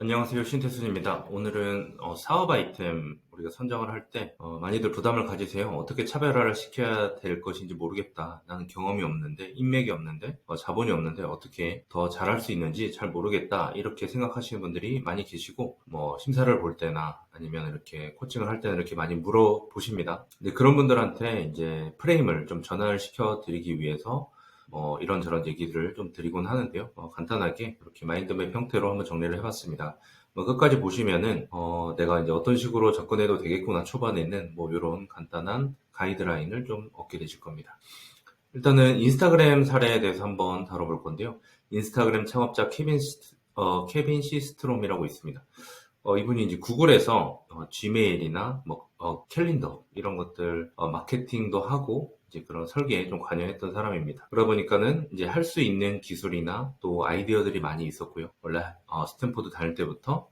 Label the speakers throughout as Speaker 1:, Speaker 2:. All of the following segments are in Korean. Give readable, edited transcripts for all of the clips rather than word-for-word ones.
Speaker 1: 안녕하세요. 신태순입니다. 오늘은 사업 아이템 우리가 선정을 할 때 많이들 부담을 가지세요. 어떻게 차별화를 시켜야 될 것인지 모르겠다. 나는 경험이 없는데, 인맥이 없는데, 자본이 없는데 어떻게 더 잘할 수 있는지 잘 모르겠다. 이렇게 생각하시는 분들이 많이 계시고, 심사를 볼 때나 아니면 이렇게 코칭을 할 때는 이렇게 많이 물어보십니다. 근데 그런 분들한테 이제 프레임을 좀 전환을 시켜 드리기 위해서 이런저런 얘기들을 좀 드리곤 하는데요. 간단하게 이렇게 마인드맵 형태로 한번 정리를 해봤습니다. 끝까지 보시면은 내가 이제 어떤 식으로 접근해도 되겠구나 초반에는 이런 간단한 가이드라인을 좀 얻게 되실 겁니다. 일단은 인스타그램 사례에 대해서 한번 다뤄볼 건데요. 인스타그램 창업자 케빈 시스트롬이라고 있습니다. 이분이 이제 구글에서 지메일이나 캘린더 이런 것들 마케팅도 하고 이제 그런 설계에 좀 관여했던 사람입니다. 그러다 보니까는 이제 할 수 있는 기술이나 또 아이디어들이 많이 있었고요. 원래 스탠포드 다닐 때부터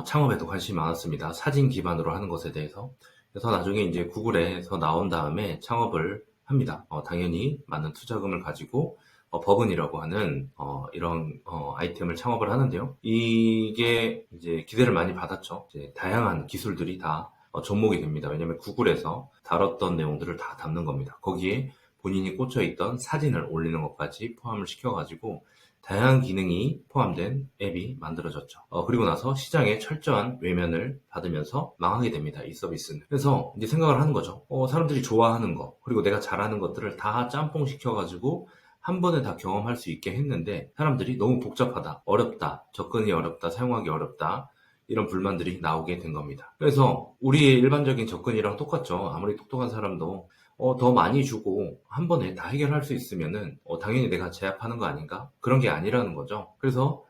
Speaker 1: 창업에도 관심이 많았습니다. 사진 기반으로 하는 것에 대해서. 그래서 나중에 이제 구글에서 나온 다음에 창업을 합니다. 당연히 많은 투자금을 가지고 버번이라고 하는 이런 아이템을 창업을 하는데요. 이게 이제 기대를 많이 받았죠. 이제 다양한 기술들이 다 접목이 됩니다. 왜냐하면 구글에서 다뤘던 내용들을 다 담는 겁니다. 거기에 본인이 꽂혀있던 사진을 올리는 것까지 포함을 시켜가지고 다양한 기능이 포함된 앱이 만들어졌죠. 그리고 나서 시장에 철저한 외면을 받으면서 망하게 됩니다. 이 서비스는. 그래서 이제 생각을 하는 거죠. 사람들이 좋아하는 거, 그리고 내가 잘하는 것들을 다 짬뽕 시켜가지고 한 번에 다 경험할 수 있게 했는데 사람들이 너무 복잡하다, 어렵다, 접근이 어렵다, 사용하기 어렵다 이런 불만들이 나오게 된 겁니다. 그래서 우리의 일반적인 접근이랑 똑같죠. 아무리 똑똑한 사람도 더 많이 주고 한 번에 다 해결할 수 있으면은 당연히 내가 제압하는 거 아닌가? 그런 게 아니라는 거죠. 그래서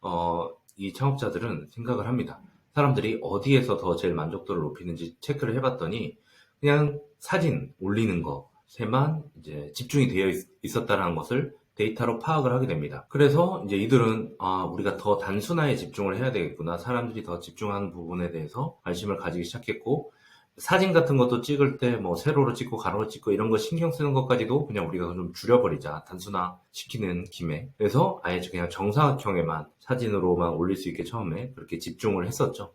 Speaker 1: 이 창업자들은 생각을 합니다. 사람들이 어디에서 더 제일 만족도를 높이는지 체크를 해봤더니 그냥 사진 올리는 것에만 이제 집중이 되어 있었다는 것을 데이터로 파악을 하게 됩니다. 그래서 이제 이들은 우리가 더 단순화에 집중을 해야 되겠구나. 사람들이 더 집중하는 부분에 대해서 관심을 가지기 시작했고 사진 같은 것도 찍을 때 세로로 찍고 가로로 찍고 이런 거 신경 쓰는 것까지도 그냥 우리가 좀 줄여버리자. 단순화 시키는 김에. 그래서 아예 그냥 정사각형에만 사진으로만 올릴 수 있게 처음에 그렇게 집중을 했었죠.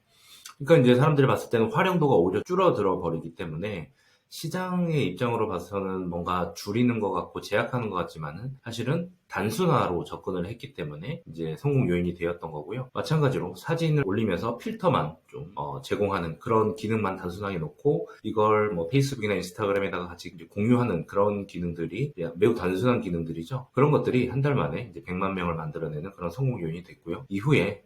Speaker 1: 그러니까 이제 사람들이 봤을 때는 활용도가 오히려 줄어들어 버리기 때문에 시장의 입장으로 봐서는 뭔가 줄이는 것 같고 제약하는 것 같지만은 사실은 단순화로 접근을 했기 때문에 이제 성공 요인이 되었던 거고요. 마찬가지로 사진을 올리면서 필터만 좀 제공하는 그런 기능만 단순하게 놓고 이걸 페이스북이나 인스타그램에다가 같이 이제 공유하는 그런 기능들이 매우 단순한 기능들이죠. 그런 것들이 한 달 만에 이제 100만 명을 만들어내는 그런 성공 요인이 됐고요. 이후에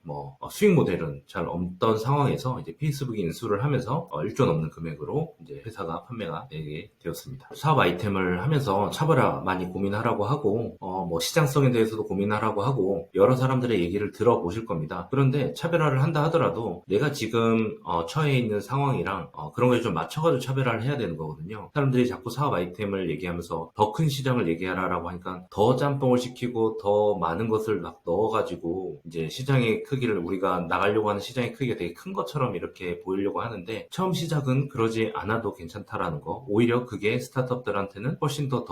Speaker 1: 수익 모델은 잘 없던 상황에서 이제 페이스북이 인수를 하면서 1조 넘는 금액으로 이제 회사가 판매가 되게 되었습니다. 사업 아이템을 하면서 차별화 많이 고민하라고 하고 시장성에 대해서도 고민하라고 하고 여러 사람들의 얘기를 들어보실 겁니다. 그런데 차별화를 한다 하더라도 내가 지금 처해 있는 상황이랑 그런 거에 좀 맞춰가지고 차별화를 해야 되는 거거든요. 사람들이 자꾸 사업 아이템을 얘기하면서 더 큰 시장을 얘기하라고 하니까 더 짬뽕을 시키고 더 많은 것을 막 넣어가지고 이제 시장의 크기를 우리가 나가려고 하는 시장의 크기가 되게 큰 것처럼 이렇게 보이려고 하는데 처음 시작은 그러지 않아도 괜찮다라는 거 오히려 그게 스타트업들한테는 훨씬 더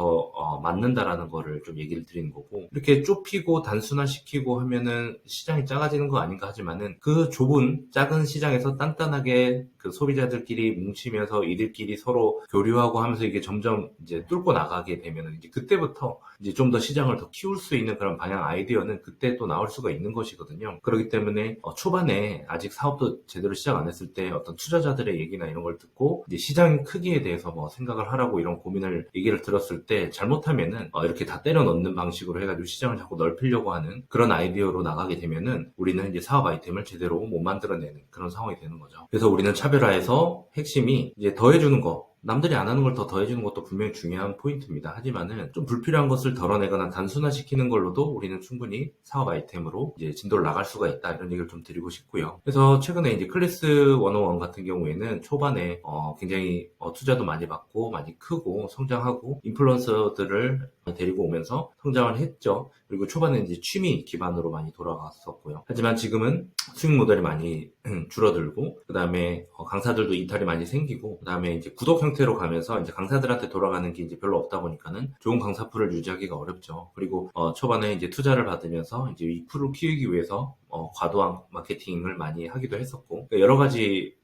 Speaker 1: 맞는다라는 거를 좀 얘기를 드리는 거고 이렇게 좁히고 단순화시키고 하면은 시장이 작아지는 거 아닌가 하지만은 그 좁은 작은 시장에서 단단하게 그 소비자들끼리 뭉치면서 이들끼리 서로 교류하고 하면서 이게 점점 이제 뚫고 나가게 되면은 이제 그때부터 이제 좀 더 시장을 더 키울 수 있는 그런 방향 아이디어는 그때 또 나올 수가 있는 것이거든요. 그렇기 때문에 초반에 아직 사업도 제대로 시작 안 했을 때 어떤 투자자들의 얘기나 이런 걸 듣고 이제 시장 크기에 대해서 생각을 하라고 이런 고민을 얘기를 들었을 때 잘못하면은 이렇게 다 때려 넣는 방식으로 해가지고 시장을 자꾸 넓히려고 하는 그런 아이디어로 나가게 되면은 우리는 이제 사업 아이템을 제대로 못 만들어내는 그런 상황이 되는 거죠. 그래서 우리는 차별화에서 핵심이 이제 더해주는 거 남들이 안 하는 걸 더 더해주는 것도 분명히 중요한 포인트입니다. 하지만은 좀 불필요한 것을 덜어내거나 단순화시키는 걸로도 우리는 충분히 사업 아이템으로 이제 진도를 나갈 수가 있다 이런 얘기를 좀 드리고 싶고요. 그래서 최근에 이제 클래스 101 같은 경우에는 초반에 굉장히 투자도 많이 받고 많이 크고 성장하고 인플루언서들을 데리고 오면서 성장을 했죠. 그리고 초반에 이제 취미 기반으로 많이 돌아갔었고요. 하지만 지금은 수익 모델이 많이 줄어들고 그 다음에 강사들도 이탈이 많이 생기고 그 다음에 이제 구독 형태로 가면서 이제 강사들한테 돌아가는 게 이제 별로 없다 보니까는 좋은 강사 풀을 유지하기가 어렵죠. 그리고 초반에 이제 투자를 받으면서 이제 이 풀을 키우기 위해서 과도한 마케팅을 많이 하기도 했었고 여러 가지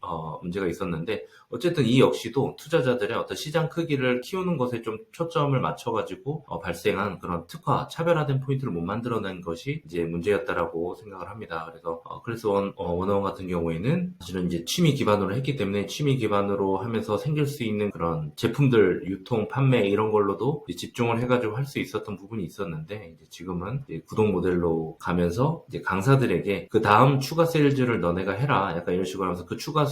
Speaker 1: 문제가 있었는데 어쨌든 이 역시도 투자자들의 어떤 시장 크기를 키우는 것에 좀 초점을 맞춰가지고 발생한 그런 특화, 차별화된 포인트를 못 만들어낸 것이 이제 문제였다라고 생각을 합니다. 그래서 클래스 101 같은 경우에는 사실은 이제 취미 기반으로 했기 때문에 취미 기반으로 하면서 생길 수 있는 그런 제품들 유통, 판매 이런 걸로도 집중을 해가지고 할 수 있었던 부분이 있었는데 이제 지금은 이제 구독 모델로 가면서 이제 강사들에게 그 다음 추가 세일즈를 너네가 해라 약간 이런 식으로 하면서 그 추가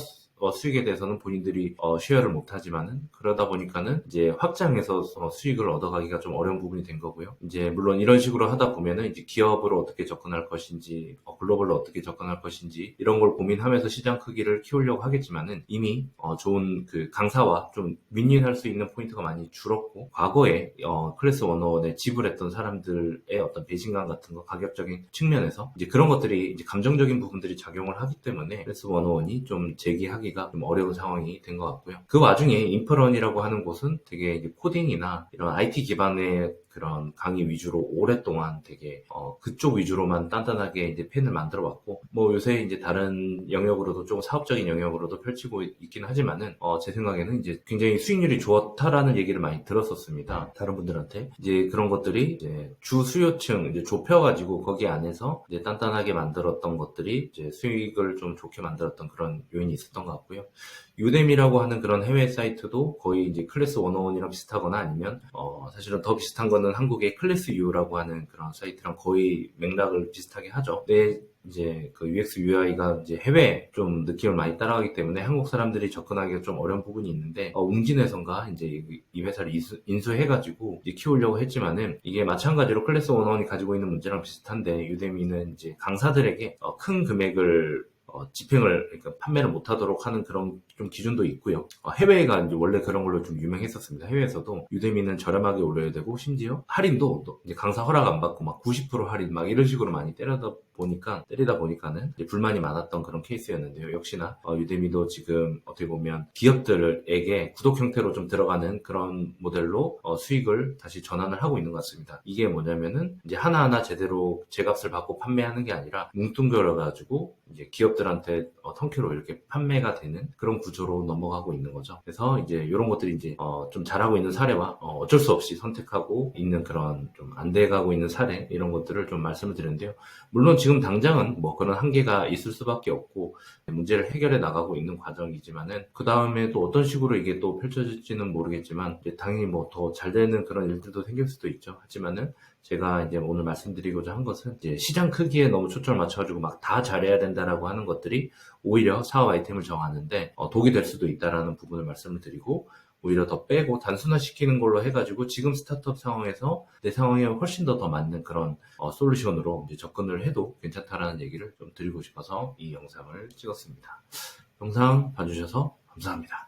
Speaker 1: 수익에 대해서는 본인들이 쉐어를 못하지만은 그러다 보니까는 이제 확장해서 수익을 얻어가기가 좀 어려운 부분이 된 거고요. 이제 물론 이런 식으로 하다 보면은 이제 기업으로 어떻게 접근할 것인지 글로벌로 어떻게 접근할 것인지 이런 걸 고민하면서 시장 크기를 키우려고 하겠지만은 이미 좋은 그 강사와 좀 윈윈할 수 있는 포인트가 많이 줄었고 과거에 클래스 101에 지불했던 사람들의 어떤 배신감 같은 거 가격적인 측면에서 이제 그런 것들이 이제 감정적인 부분들이 작용을 하기 때문에 클래스 101이 좀 재기하기 좀 어려운 상황이 된 것 같고요. 그 와중에 인프런이라고 하는 곳은 되게 이제 코딩이나 이런 IT 기반의 그런 강의 위주로 오랫동안 되게 그쪽 위주로만 단단하게 이제 펜을 만들어 왔고 뭐 요새 이제 다른 영역으로도 조금 사업적인 영역으로도 펼치고 있긴 하지만은 제 생각에는 이제 굉장히 수익률이 좋다라는 얘기를 많이 들었었습니다. 다른 분들한테 이제 그런 것들이 이제 주 수요층 이제 좁혀가지고 거기 안에서 이제 단단하게 만들었던 것들이 이제 수익을 좀 좋게 만들었던 그런 요인이 있었던 것 같고요. 유뎀이라고 하는 그런 해외 사이트도 거의 이제 클래스 101이랑 비슷하거나 아니면 사실은 더 비슷한 거는 한국의 클래스 U라고 하는 그런 사이트랑 거의 맥락을 비슷하게 하죠. 근데 이제 그 UX UI가 이제 해외 좀 느낌을 많이 따라가기 때문에 한국 사람들이 접근하기가 좀 어려운 부분이 있는데 웅진에선가 이제 이 회사를 인수해가지고 이제 키우려고 했지만은 이게 마찬가지로 클래스 101이 가지고 있는 문제랑 비슷한데 유데미는 이제 강사들에게 큰 금액을 집행을, 그러니까 판매를 못하도록 하는 그런 좀 기준도 있고요. 해외가 이제 원래 그런 걸로 좀 유명했었습니다. 해외에서도 유대미는 저렴하게 올려야 되고, 심지어 할인도 이제 강사 허락 안 받고 막 90% 할인 막 이런 식으로 많이 때리다 보니까는 이제 불만이 많았던 그런 케이스였는데요. 역시나 유대미도 지금 어떻게 보면 기업들에게 구독 형태로 좀 들어가는 그런 모델로 수익을 다시 전환을 하고 있는 것 같습니다. 이게 뭐냐면은 이제 하나하나 제대로 제값을 받고 판매하는 게 아니라 뭉뚱그려가지고 이제 기업들한테 턴키로 이렇게 판매가 되는 그런 구조로 넘어가고 있는 거죠. 그래서 이제 이런 것들이 이제 좀 잘하고 있는 사례와 어쩔 수 없이 선택하고 있는 그런 좀 안 돼가고 있는 사례 이런 것들을 좀 말씀을 드렸는데요. 물론 지금 당장은 뭐 그런 한계가 있을 수밖에 없고 문제를 해결해 나가고 있는 과정이지만은 그 다음에 또 어떤 식으로 이게 또 펼쳐질지는 모르겠지만 이제 당연히 뭐 더 잘 되는 그런 일들도 생길 수도 있죠. 하지만은 제가 이제 오늘 말씀드리고자 한 것은 이제 시장 크기에 너무 초점을 맞춰가지고 막 다 잘해야 된다라고 하는 것들이 오히려 사업 아이템을 정하는데 독이 될 수도 있다라는 부분을 말씀을 드리고 오히려 더 빼고 단순화시키는 걸로 해가지고 지금 스타트업 상황에서 내 상황에 훨씬 더 맞는 그런 솔루션으로 이제 접근을 해도 괜찮다라는 얘기를 좀 드리고 싶어서 이 영상을 찍었습니다. 영상 봐주셔서 감사합니다.